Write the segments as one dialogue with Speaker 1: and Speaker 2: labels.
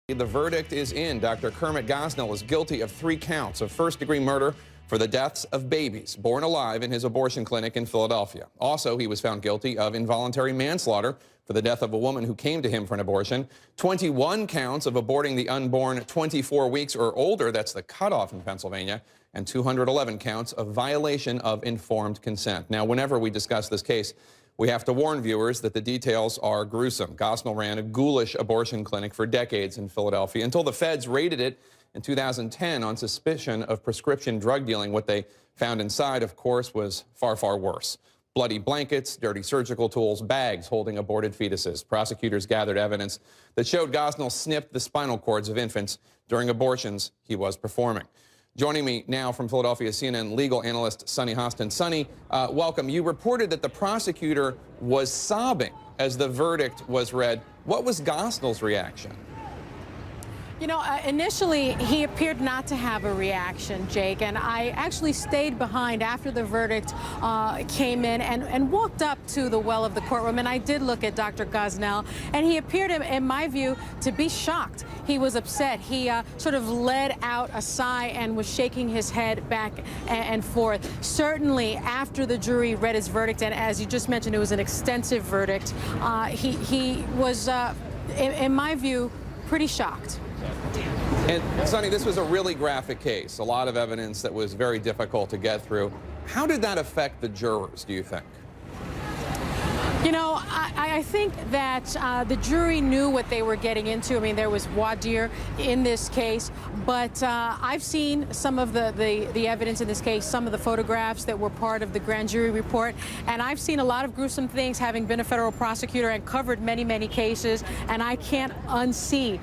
Speaker 1: The verdict is in. Dr. Kermit Gosnell is guilty of 3 counts of first-degree murder for the deaths of babies born alive in his abortion clinic in Philadelphia. Also, he was found guilty of involuntary manslaughter for the death of a woman who came to him for an abortion, 21 counts of aborting the unborn 24 weeks or older, that's the cutoff in Pennsylvania, and 211 counts of violation of informed consent. Now, whenever we discuss this case, we have to warn viewers that the details are gruesome. Gosnell ran a ghoulish abortion clinic for decades in Philadelphia until the feds raided it in 2010 on suspicion of prescription drug dealing. What they found inside, of course, was far, far worse. Bloody blankets, dirty surgical tools, bags holding aborted fetuses. Prosecutors gathered evidence that showed Gosnell snipped the spinal cords of infants during abortions he was performing. Joining me now from Philadelphia, CNN legal analyst Sunny Hostin. Sunny, welcome. You reported that the prosecutor was sobbing as the verdict was read. What was Gosnell's reaction?
Speaker 2: You know, initially, he appeared not to have a reaction, Jake, and I actually stayed behind after the verdict came in and walked up to the well of the courtroom, and I did look at Dr. Gosnell, and he appeared, in my view, to be shocked. He was upset. He sort of let out a sigh and was shaking his head back and forth. Certainly, after the jury read his verdict, and as you just mentioned, it was an extensive verdict, he was, in my view, pretty shocked.
Speaker 1: And, Sunny, this was a really graphic case, a lot of evidence that was very difficult to get through. How did that affect the jurors, do you think?
Speaker 2: You know, I think that the jury knew what they were getting into. I mean, there was voir dire in this case, but I've seen some of the evidence in this case, some of the photographs that were part of the grand jury report, and I've seen a lot of gruesome things, having been a federal prosecutor and covered many, many cases, and I can't unsee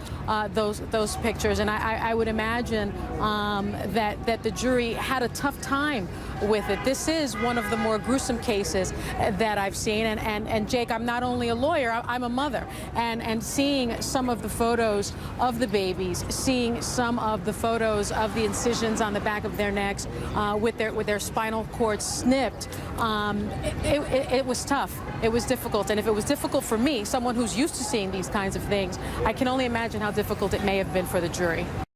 Speaker 2: those pictures. And I would imagine that the jury had a tough time with it. This is one of the more gruesome cases that I've seen, and Jake, I'm not only a lawyer, I'm a mother, and seeing some of the photos of the babies, seeing some of the photos of the incisions on the back of their necks with their spinal cords snipped, it was tough. It was difficult, and if it was difficult for me, someone who's used to seeing these kinds of things, I can only imagine how difficult it may have been for the jury.